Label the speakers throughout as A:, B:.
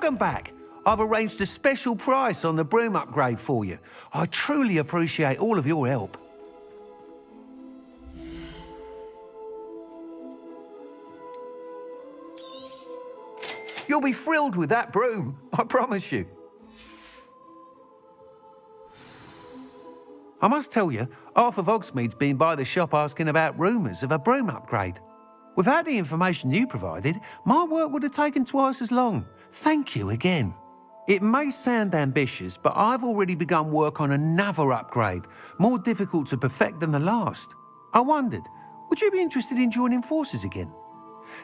A: Welcome back. I've arranged a special price on the broom upgrade for you. I truly appreciate all of your help. You'll be thrilled with that broom, I promise you. I must tell you, half of Hogsmeade's been by the shop asking about rumours of a broom upgrade. Without the information you provided, my work would have taken twice as long. Thank you again. It may sound ambitious, but I've already begun work on another upgrade, more difficult to perfect than the last. I wondered, would you be interested in joining forces again?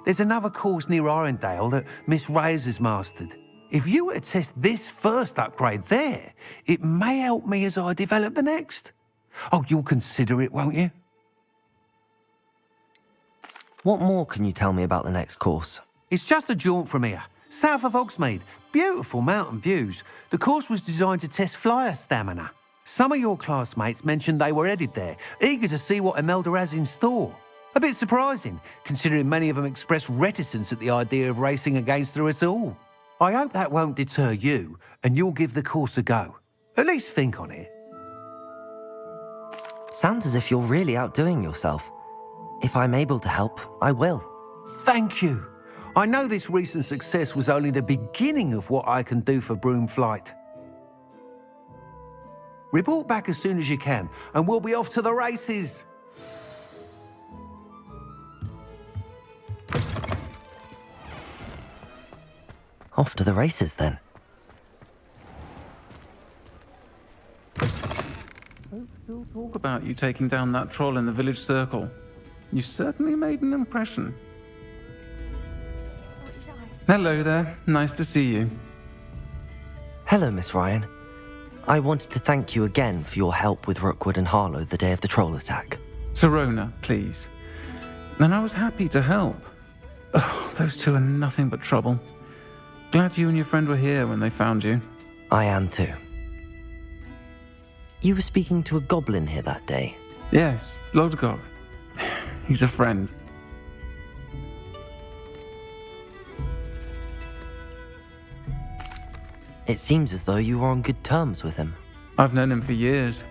A: There's another course near Irondale that Miss Reyes has mastered. If you were to test this first upgrade there, it may help me as I develop the next. Oh, you'll consider it, won't you?
B: What more can you tell me about the next course?
A: It's just a jaunt from here, south of Hogsmeade. Beautiful mountain views. The course was designed to test flyer stamina. Some of your classmates mentioned they were headed there, eager to see what Imelda has in store. A bit surprising, considering many of them expressed reticence at the idea of racing against her at all. I hope that won't deter you, and you'll give the course a go. At least think on it.
B: Sounds as if you're really outdoing yourself. If I'm able to help, I will.
A: Thank you. I know this recent success was only the beginning of what I can do for broom flight. Report back as soon as you can, and we'll be off to the races.
B: Off to the races, then.
C: Folks still talk about you taking down that troll in the village circle. You certainly made an impression. Hello there. Nice to see you.
B: Hello, Miss Ryan. I wanted to thank you again for your help with Rookwood and Harlow the day of the troll attack.
C: Sirona, please. And I was happy to help. Oh, those two are nothing but trouble. Glad you and your friend were here when they found you.
B: I am too. You were speaking to a goblin here that day?
C: Yes, Lodgok. He's a friend.
B: It seems as though you were on good terms with him.
C: I've known him for years.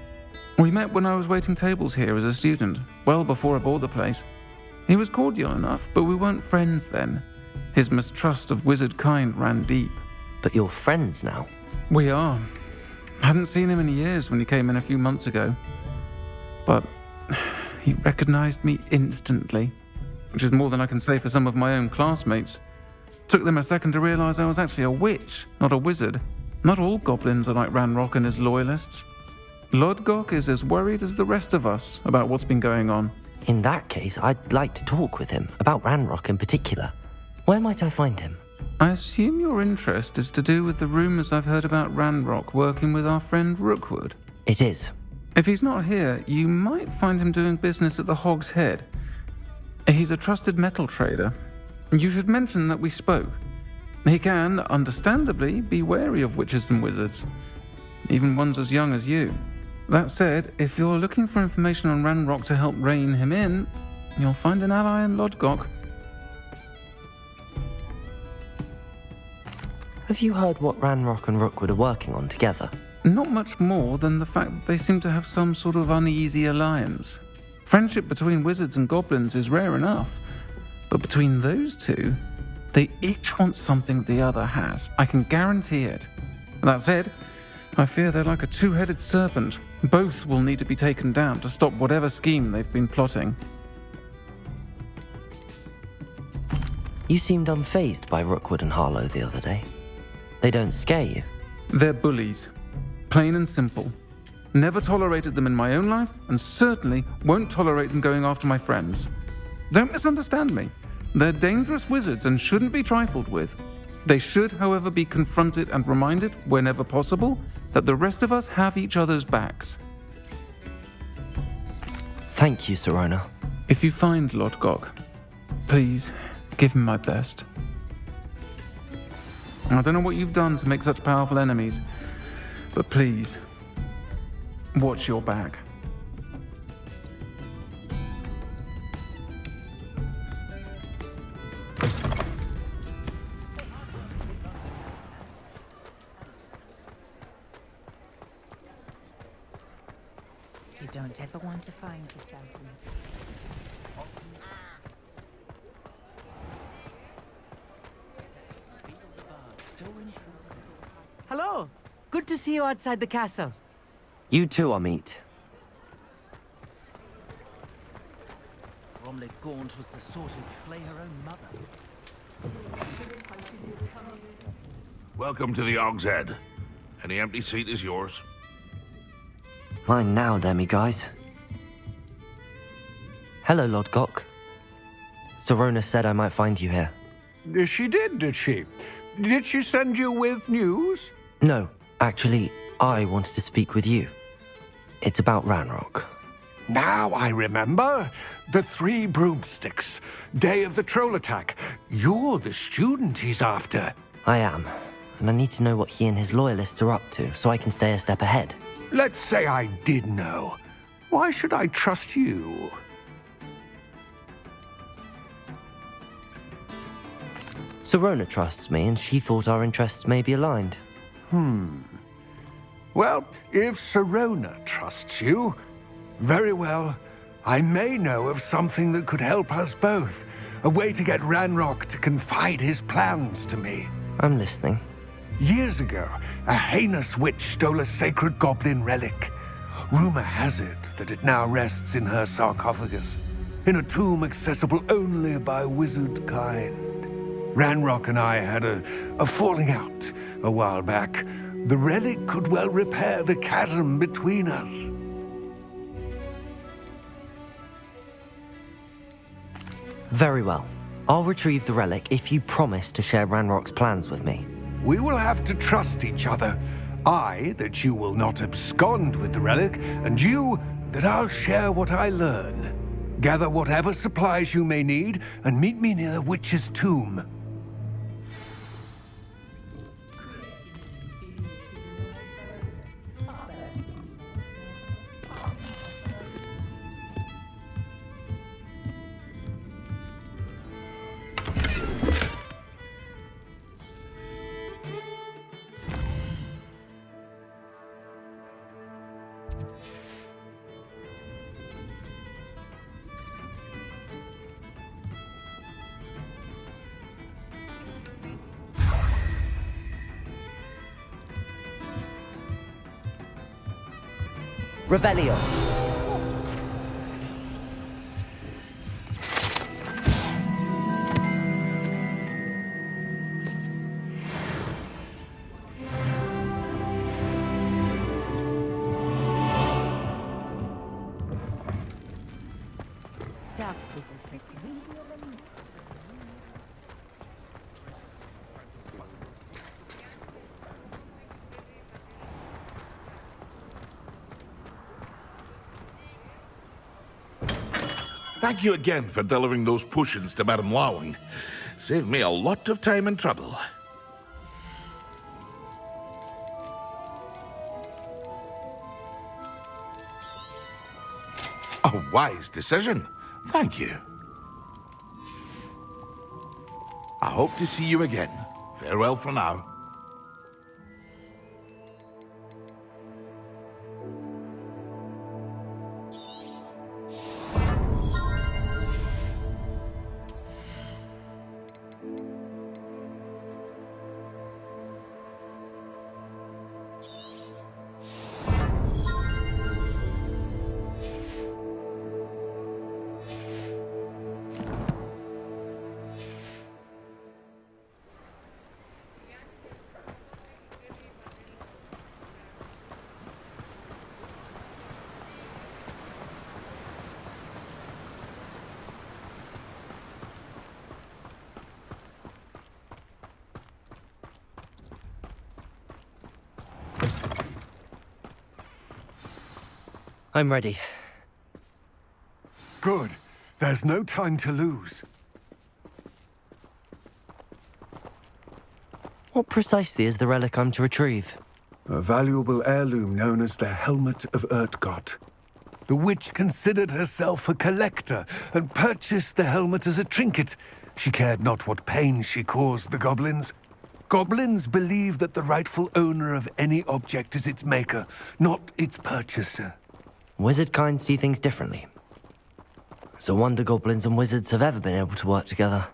C: We met when I was waiting tables here as a student, well before I bought the place. He was cordial enough, but we weren't friends then. His mistrust of wizard kind ran deep.
B: But you're friends now?
C: We are. Hadn't seen him in years when he came in a few months ago. But he recognized me instantly, which is more than I can say for some of my own classmates. Took them a second to realize I was actually a witch, not a wizard. Not all goblins are like Rangrok and his loyalists. Lodgok is as worried as the rest of us about what's been going on.
B: In that case, I'd like to talk with him, about Rangrok in particular. Where might I find him?
C: I assume your interest is to do with the rumors I've heard about Rangrok working with our friend Rookwood.
B: It is.
C: If he's not here, you might find him doing business at the Hog's Head. He's a trusted metal trader. You should mention that we spoke. He can, understandably, be wary of witches and wizards, even ones as young as you. That said, if you're looking for information on Rangrok to help rein him in, you'll find an ally in Lodgok.
B: Have you heard what Rangrok and Rookwood are working on together?
C: Not much more than the fact that they seem to have some sort of uneasy alliance. Friendship between wizards and goblins is rare enough, but between those two, they each want something the other has. I can guarantee it. That said, I fear they're like a two-headed serpent. Both will need to be taken down to stop whatever scheme they've been plotting.
B: You seemed unfazed by Rookwood and Harlow the other day. They don't scare you?
C: They're bullies. Plain and simple. Never tolerated them in my own life, and certainly won't tolerate them going after my friends. Don't misunderstand me. They're dangerous wizards and shouldn't be trifled with. They should, however, be confronted and reminded, whenever possible, that the rest of us have each other's backs.
B: Thank you, Sirona.
C: If you find Lodgok, please give him my best. I don't know what you've done to make such powerful enemies, but please, watch your back.
D: don't ever want to find yourself in
E: Hello. Good to see you outside the castle.
B: You too, Amit.
F: Bromley Gaunt was the sort who'd flay her own mother.
G: Welcome to the Og's Head. Any empty seat is yours.
B: Mine now, demi-guys. Hello, Lodgok. Sorona said I might find you here.
A: She did she? Did she send you with news?
B: No, actually, I wanted to speak with you. It's about Rangrok.
A: Now I remember. The 3 broomsticks. Day of the troll attack. You're the student he's after.
B: I am, and I need to know what he and his loyalists are up to so I can stay a step ahead.
A: Let's say I did know. Why should I trust you?
B: Sorona trusts me, and she thought our interests may be aligned.
A: Well, if Sorona trusts you, very well. I may know of something that could help us both. A way to get Rangrok to confide his plans to me.
B: I'm listening.
A: Years ago, a heinous witch stole a sacred goblin relic. Rumor has it that it now rests in her sarcophagus, in a tomb accessible only by wizard kind. Rangrok and I had a falling out a while back. The relic could well repair the chasm between us.
B: Very well. I'll retrieve the relic if you promise to share Ranrock's plans with me.
A: We will have to trust each other. I, that you will not abscond with the relic, and you, that I'll share what I learn. Gather whatever supplies you may need, and meet me near the witch's tomb.
E: Revelio.
G: Thank you again for delivering those potions to Madame Lowing. Saved me a lot of time and trouble. A wise decision. Thank you. I hope to see you again. Farewell for now.
B: I'm ready.
A: Good. There's no time to lose.
B: What precisely is the relic I'm to retrieve?
A: A valuable heirloom known as the Helmet of Urtkot. The witch considered herself a collector and purchased the helmet as a trinket. She cared not what pain she caused the goblins. Goblins believe that the rightful owner of any object is its maker, not its purchaser.
B: Wizard kind see things differently. It's a wonder goblins and wizards have ever been able to work together.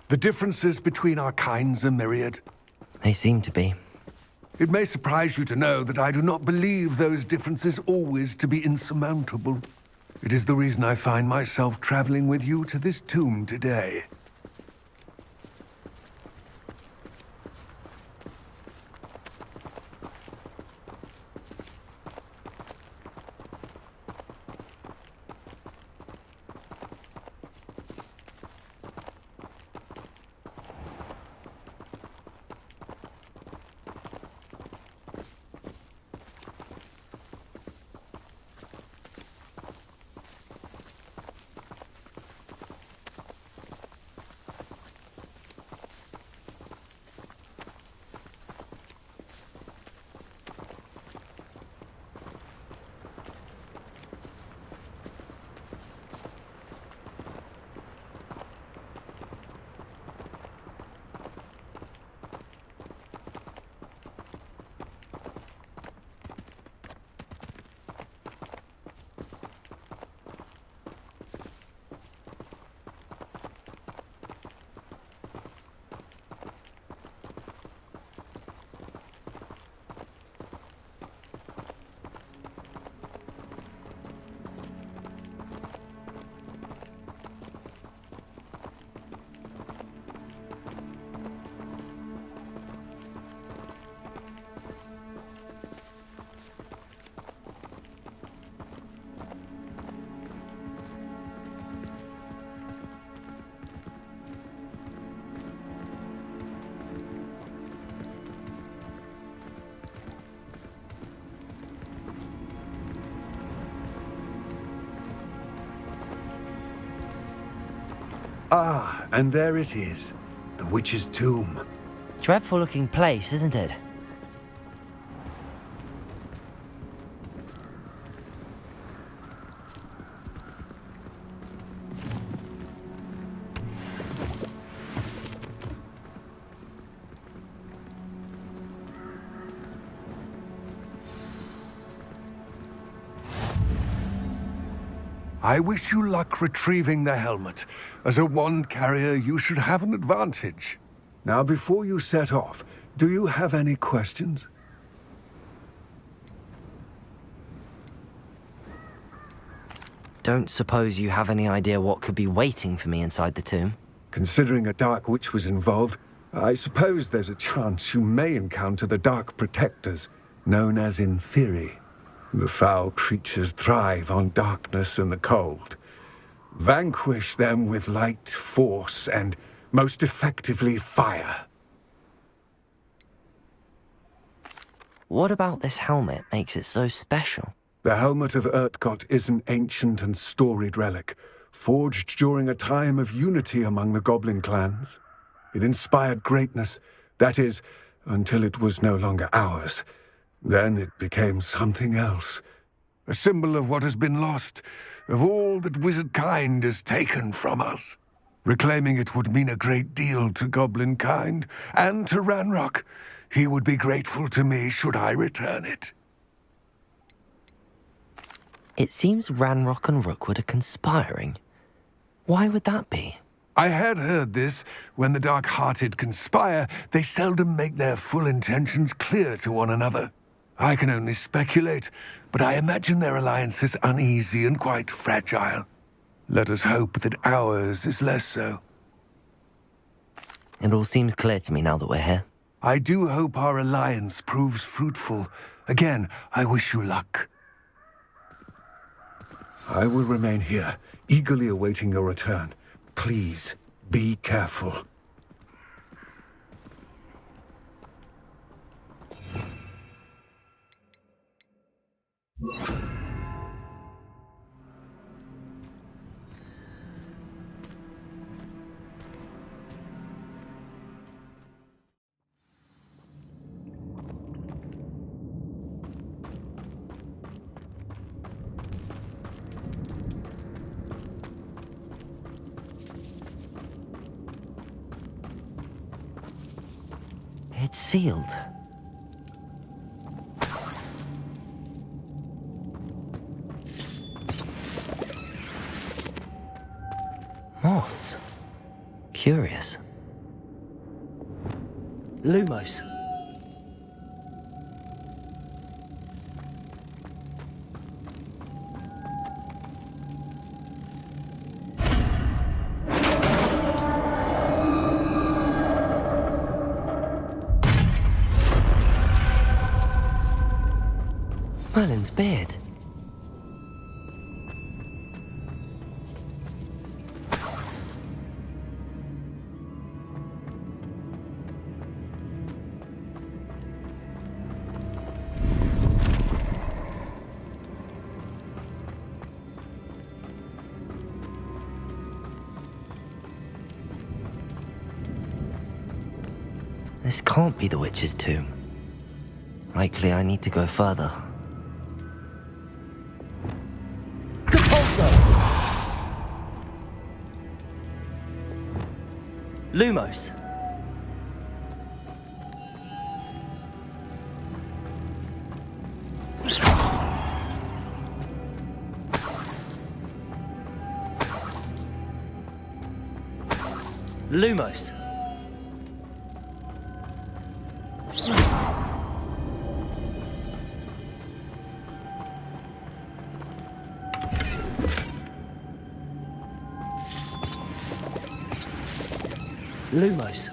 H: The differences between our kinds are myriad.
B: They seem to be.
H: It may surprise you to know that I do not believe those differences always to be insurmountable. It is the reason I find myself traveling with you to this tomb today. Ah, and there it is. The witch's tomb.
B: Dreadful looking place, isn't it?
H: I wish you luck retrieving the helmet. As a wand carrier, you should have an advantage. Now, before you set off, do you have any questions?
B: Don't suppose you have any idea what could be waiting for me inside the tomb?
H: Considering a dark witch was involved, I suppose there's a chance you may encounter the dark protectors, known as Inferi. The foul creatures thrive on darkness and the cold. Vanquish them with light, force, and most effectively fire.
B: What about this helmet makes it so special?
H: The helmet of Urtkot is an ancient and storied relic, forged during a time of unity among the Goblin clans. It inspired greatness, that is, until it was no longer ours. Then it became something else. A symbol of what has been lost, of all that wizard kind has taken from us. Reclaiming it would mean a great deal to Goblin kind, and to Rangrok. He would be grateful to me should I return it.
B: It seems Ranrok and Rookwood are conspiring. Why would that be?
H: I had heard this. When the dark-hearted conspire, they seldom make their full intentions clear to one another. I can only speculate, but I imagine their alliance is uneasy and quite fragile. Let us hope that ours is less so.
B: It all seems clear to me now that we're here.
H: I do hope our alliance proves fruitful. Again, I wish you luck. I will remain here, eagerly awaiting your return. Please, be careful.
B: It's sealed. moths. Curious. Lumos. Merlin's beard. This can't be the witch's tomb. Likely I need to go further. Lumos. Lumos. Lumos.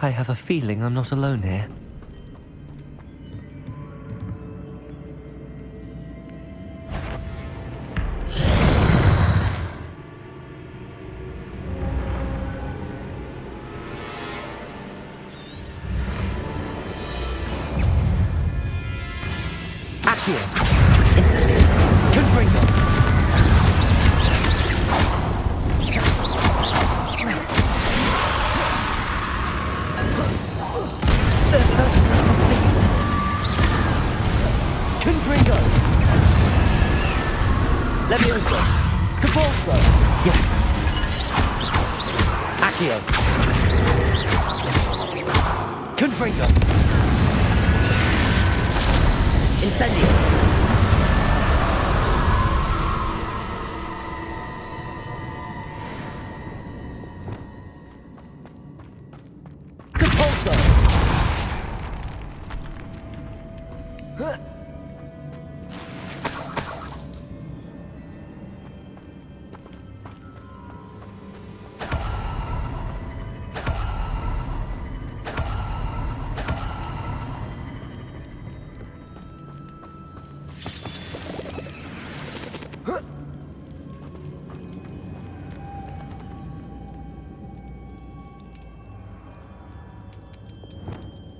B: I have a feeling I'm not alone here.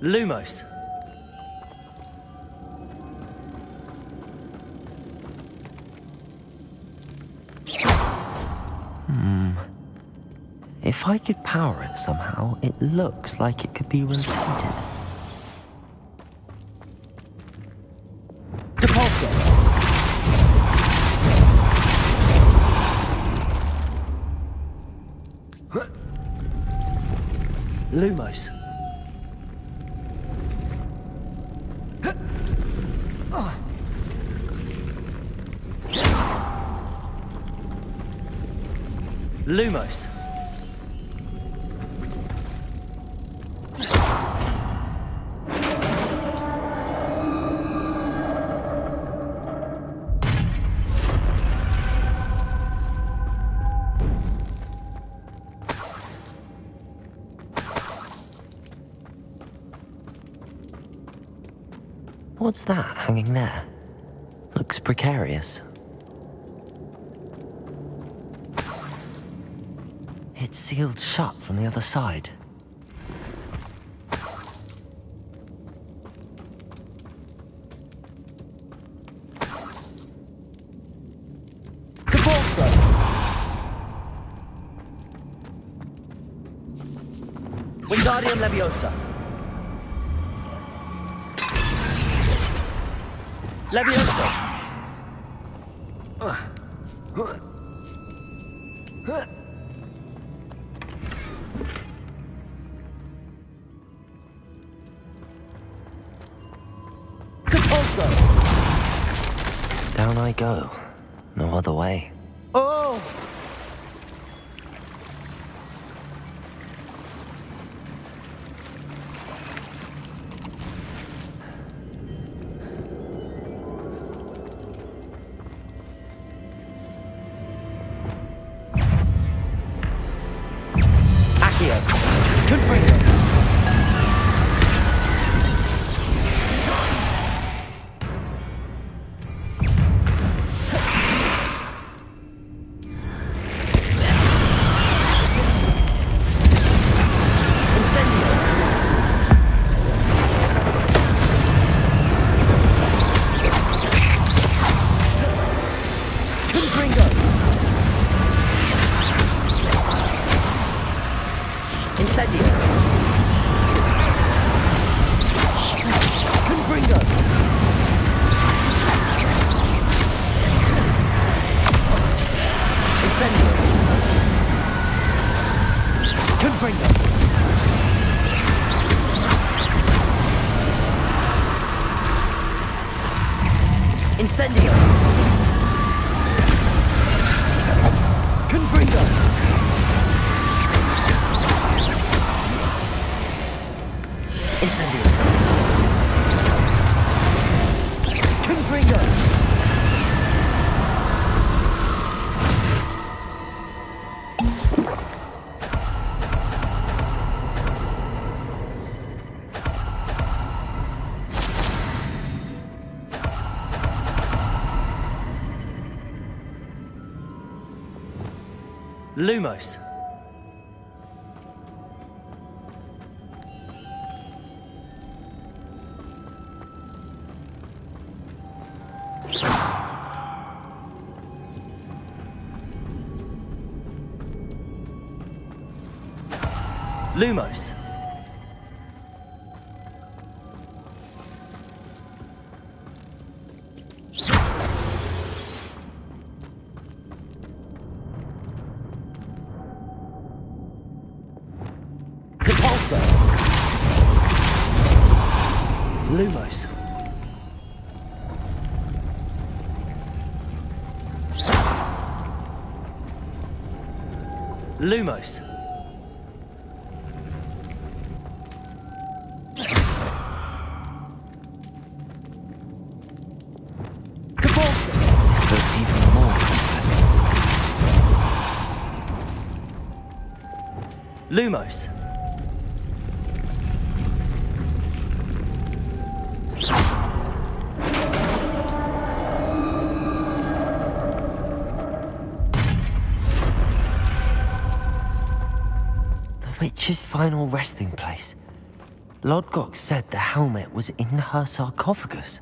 B: Lumos. If I could power it somehow, it looks like it could be rotated. Depulso! Lumos. Lumos. What's that hanging there? Looks precarious. It's sealed shut from the other side. Depulso! Wingardium Leviosa. Levioso! Compulso! Down I go. No other way. Oh! Accio! Confringo! Incendio! Confringo! Incendio! Confringo! Lumos. Lumos. Lumos. Lumos. This looks even more complex. Lumos. Witch's final resting place. Lodgok said the helmet was in her sarcophagus.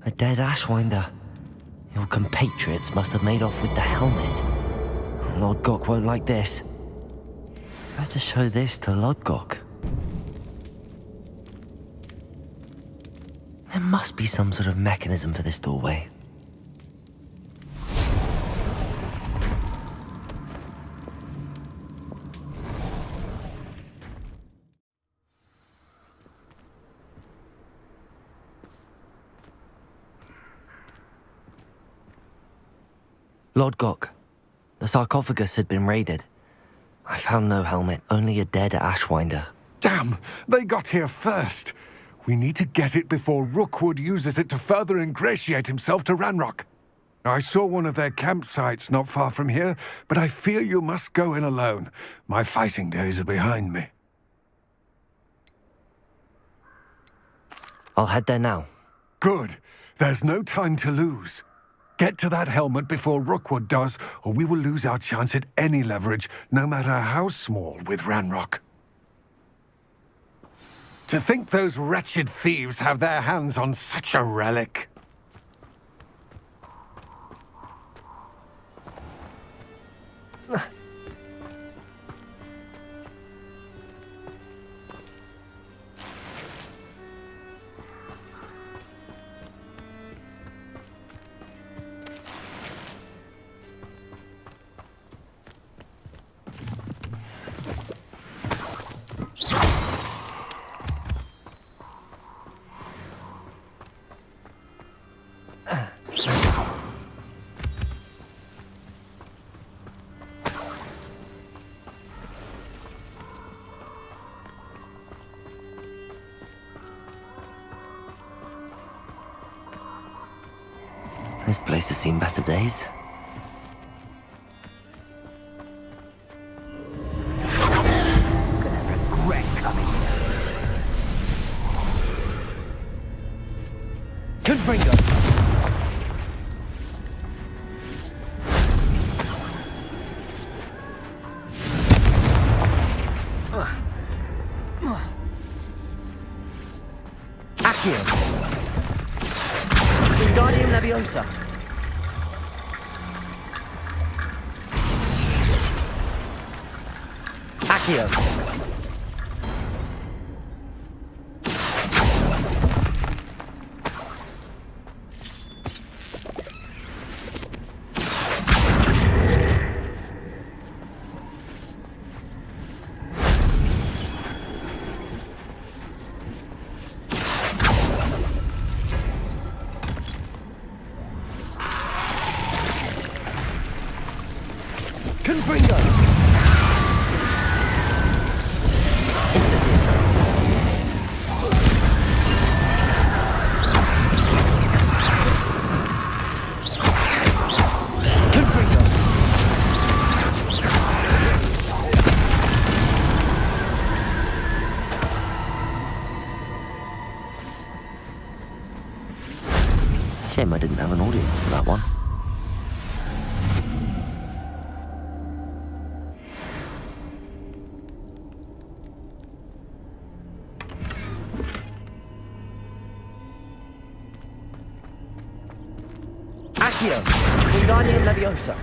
B: A dead Ashwinder. Your compatriots must have made off with the helmet. Lodgok won't like this. Better show this to Lodgok. There must be some sort of mechanism for this doorway. Lodgok. The sarcophagus had been raided. I found no helmet, only a dead Ashwinder.
H: Damn! They got here first. We need to get it before Rookwood uses it to further ingratiate himself to Rangrok. I saw one of their campsites not far from here, but I fear you must go in alone. My fighting days are behind me.
B: I'll head there now.
H: Good. There's no time to lose. Get to that helmet before Rookwood does, or we will lose our chance at any leverage, no matter how small, with Rangrok. To think those wretched thieves have their hands on such a relic.
B: This place has seen better days.
F: Gonna regret coming here.
B: Confringo! Accio! Wingardium Leviosa! Accio! Confringo! Incendio! Confringo! Shame I didn't have an audience for that one. Accio! Wingardium Leviosa!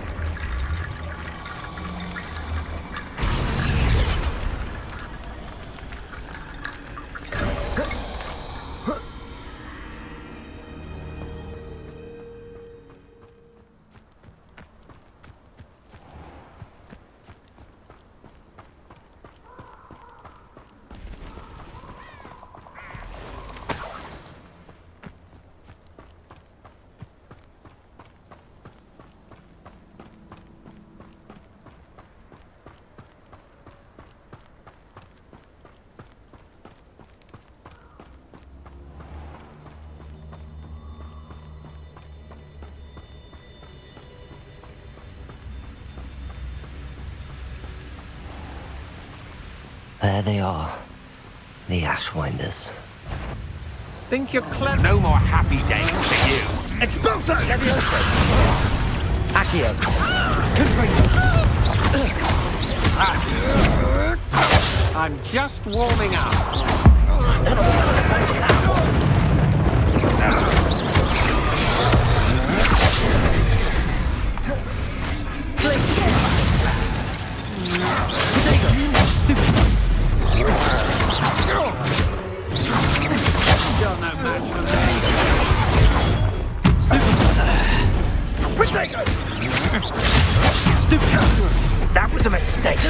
B: There they are, the Ashwinders.
A: Think you're clever? No more happy days for you.
B: Expulso! Leviosa! Accio! Confringo!
A: I'm just warming up.
B: I don't know what kind of magic that was! Place again! Potato! Stupid!
A: You're no match for me.
B: Potato! Stupid! That was a mistake!
G: You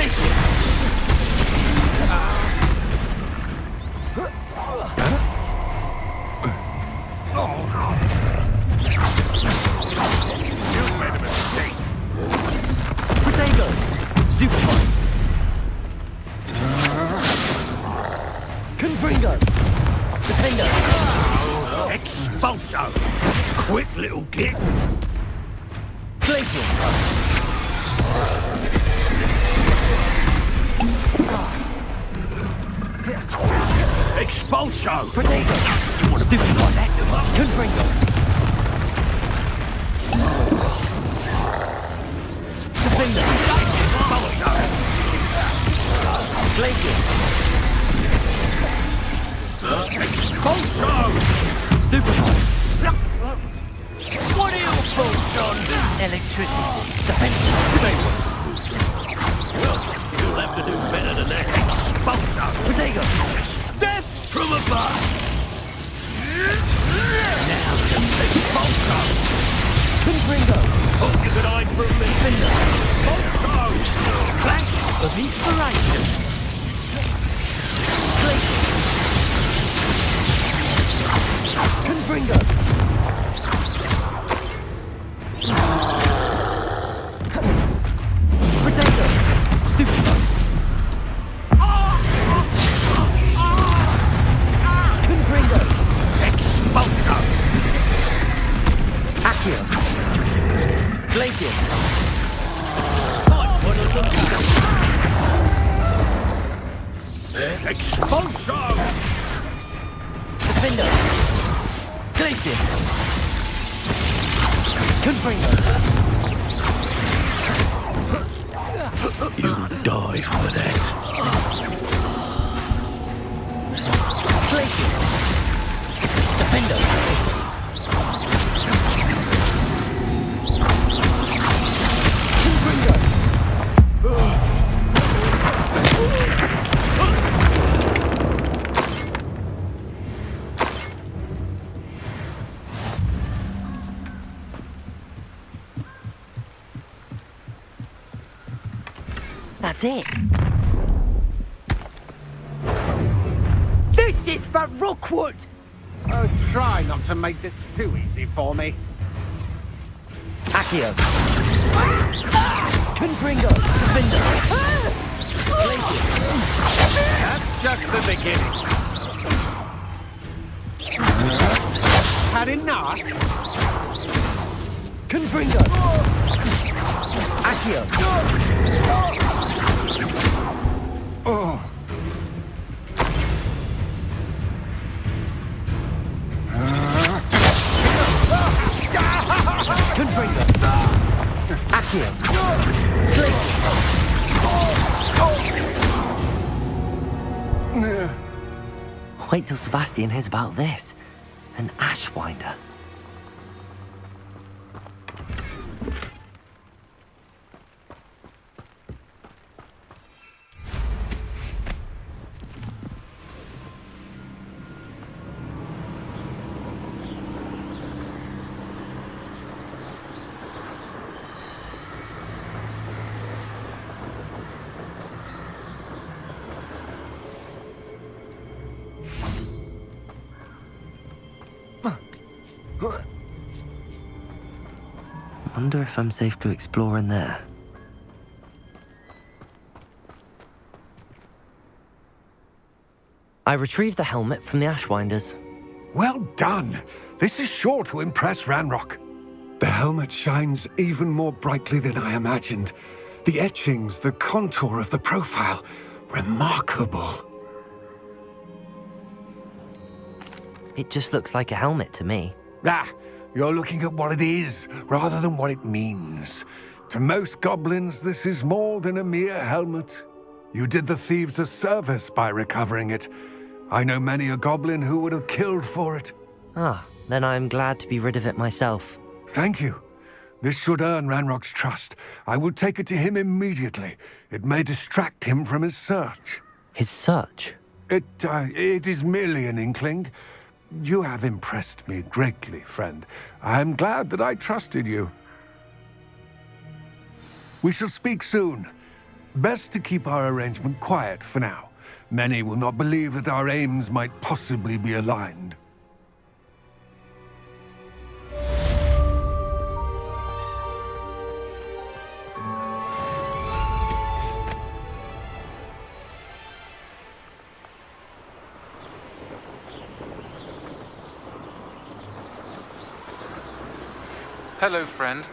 G: made a mistake.
B: Potato! Stupid! Confringo! Potato!
G: Expulso! Quick little git.
B: Glacius!
G: Expulso!
B: Potato!
G: You want to do it like that, do you?
B: Confringo! Defender!
G: Expulso!
B: Glacius!
G: Expulso!
B: Stupefy!
G: What are your thoughts on
B: Electricity! Defender!
G: Well, you'll have to do better than that. Expulso!
B: Potato!
G: Death from above! Now, expulso!
B: Confringo!
G: Hope you could hide from me.
B: Defender!
G: Expulso!
B: Flash of inspiration! Glacius! Confringo! Potato! Stupid! Confringo!
G: Expulso!
B: Accio! Places! Confringo!
G: You'll die for that.
B: Places! Defendo! Confringo! That's it.
E: This is for Rookwood!
F: Oh, try not to make this too easy for me.
B: Accio. Confringo. Defender. Places.
F: That's just the beginning.
A: Had enough?
B: Confringo. Accio. Confringo. Accio. Places. Wait till Sebastian hears about this. An ashwinder. Wonder if I'm safe to explore in there. I retrieved the helmet from the Ashwinders.
H: Well done. This is sure to impress Rangrok. The helmet shines even more brightly than I imagined. The etchings, the contour of the profile. Remarkable.
B: It just looks like a helmet to me.
H: Ah, you're looking at what it is, rather than what it means. To most goblins, this is more than a mere helmet. You did the thieves a service by recovering it. I know many a goblin who would have killed for it.
B: Ah, then I'm glad to be rid of it myself.
H: Thank you. This should earn Ranrok's trust. I will take it to him immediately. It may distract him from his search.
B: His search?
H: It is merely an inkling. You have impressed me greatly, friend. I am glad that I trusted you. We shall speak soon. Best to keep our arrangement quiet for now. Many will not believe that our aims might possibly be aligned.
C: Hello, friend.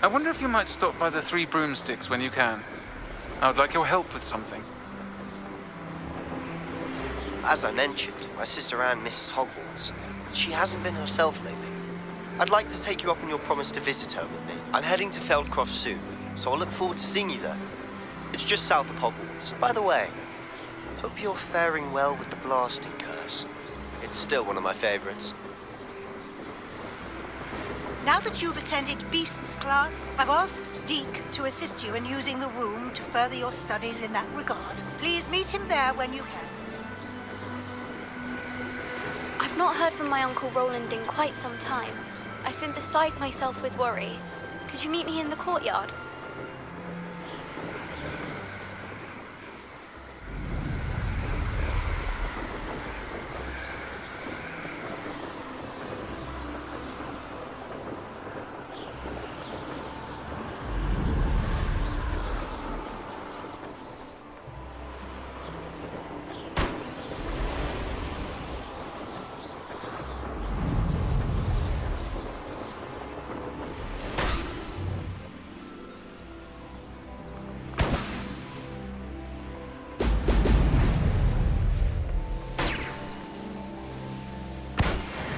C: I wonder if you might stop by the Three Broomsticks when you can. I would like your help with something.
I: As I mentioned, my sister Anne misses Hogwarts. She hasn't been herself lately. I'd like to take you up on your promise to visit her with me. I'm heading to Feldcroft soon, so I'll look forward to seeing you there. It's just south of Hogwarts. By the way, hope you're faring well with the blasting curse. It's still one of my favorites.
J: Now that you've attended Beasts class, I've asked Deke to assist you in using the room to further your studies in that regard. Please meet him there when you can.
K: I've not heard from my Uncle Roland in quite some time. I've been beside myself with worry. Could you meet me in the courtyard?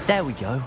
B: There we go.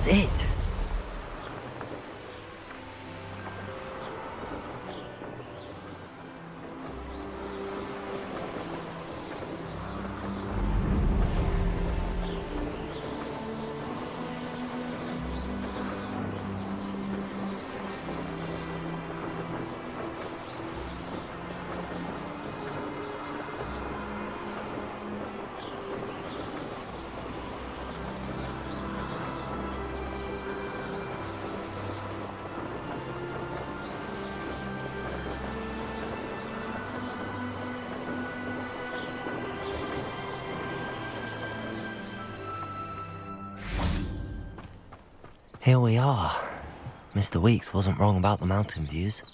B: That's it. Here we are. Mr. Weeks wasn't wrong about the mountain views.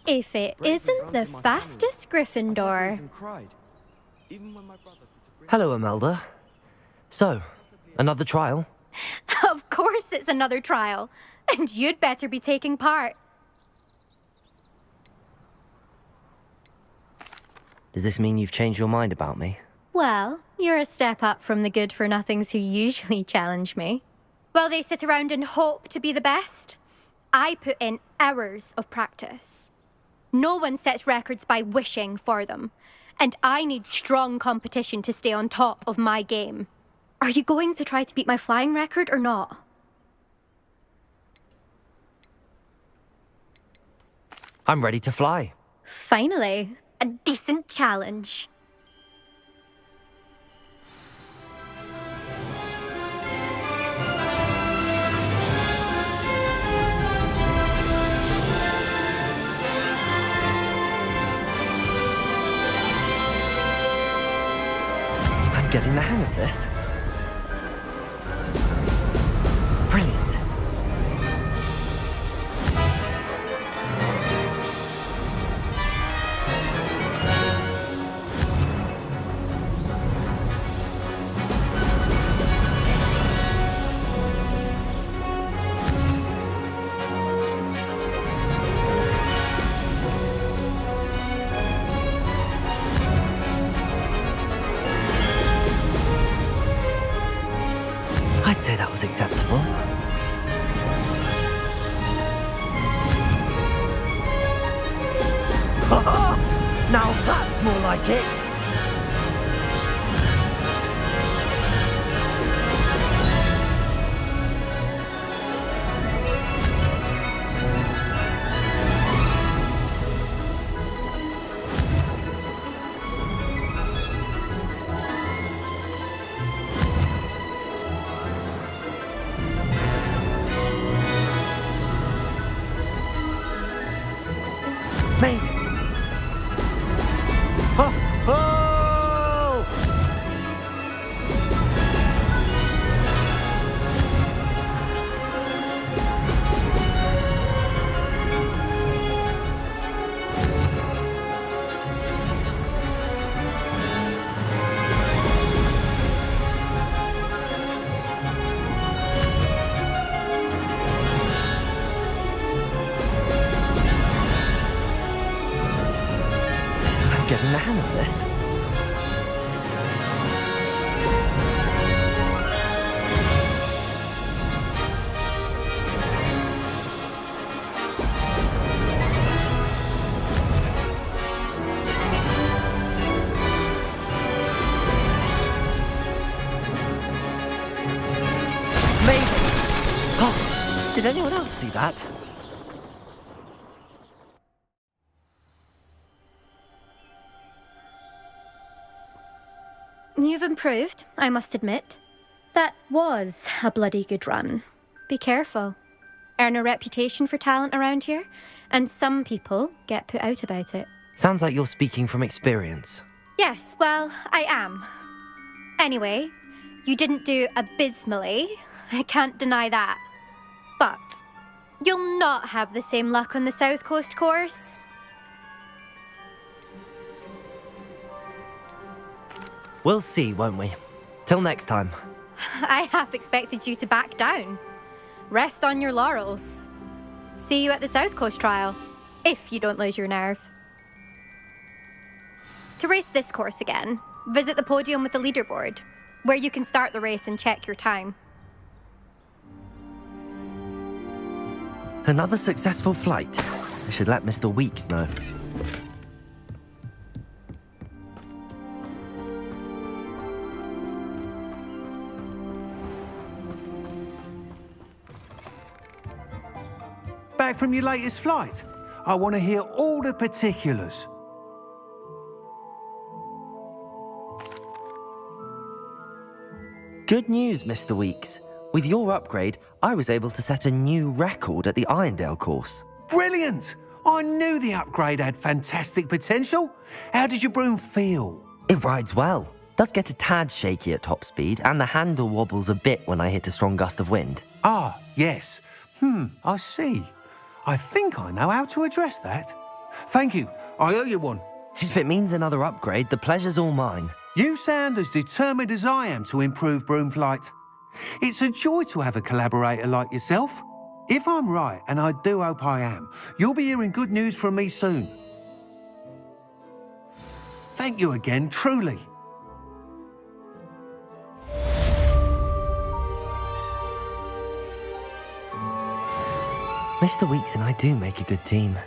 L: If it isn't the fastest Gryffindor.
B: Hello, Imelda. So, another trial?
L: Of course it's another trial. And you'd better be taking part.
B: Does this mean you've changed your mind about me?
L: Well, you're a step up from the good-for-nothings who usually challenge me. Well, they sit around and hope to be the best. I put in hours of practice. No one sets records by wishing for them. And I need strong competition to stay on top of my game. Are you going to try to beat my flying record or not?
B: I'm ready to fly.
L: Finally, a decent challenge.
B: Getting the hang of this. Brilliant. I'd say that was acceptable. Now that's more like it! Made it! Ho! Ho! Getting the hang of this. Made it! Oh, did anyone else see that?
L: You've improved, I must admit. That was a bloody good run. Be careful. Earn a reputation for talent around here, and some people get put out about it.
B: Sounds like you're speaking from experience.
L: Yes, well, I am. Anyway, you didn't do abysmally. I can't deny that. But you'll not have the same luck on the South Coast course.
B: We'll see, won't we? Till next time.
L: I half expected you to back down. Rest on your laurels. See you at the South Coast trial, if you don't lose your nerve. To race this course again, visit the podium with the leaderboard, where you can start the race and check your time.
B: Another successful flight. I should let Mr. Weeks know.
A: Back from your latest flight? I want to hear all the particulars.
B: Good news, Mr. Weeks. With your upgrade, I was able to set a new record at the Irondale course.
A: Brilliant! I knew the upgrade had fantastic potential. How did your broom feel?
B: It rides well. Does get a tad shaky at top speed, and the handle wobbles a bit when I hit a strong gust of wind.
A: Ah, yes. I see. I think I know how to address that. Thank you. I owe you one.
B: If it means another upgrade, the pleasure's all mine.
A: You sound as determined as I am to improve broom flight. It's a joy to have a collaborator like yourself. If I'm right, and I do hope I am, you'll be hearing good news from me soon. Thank you again, truly.
B: Mr. Weeks and I do make a good team.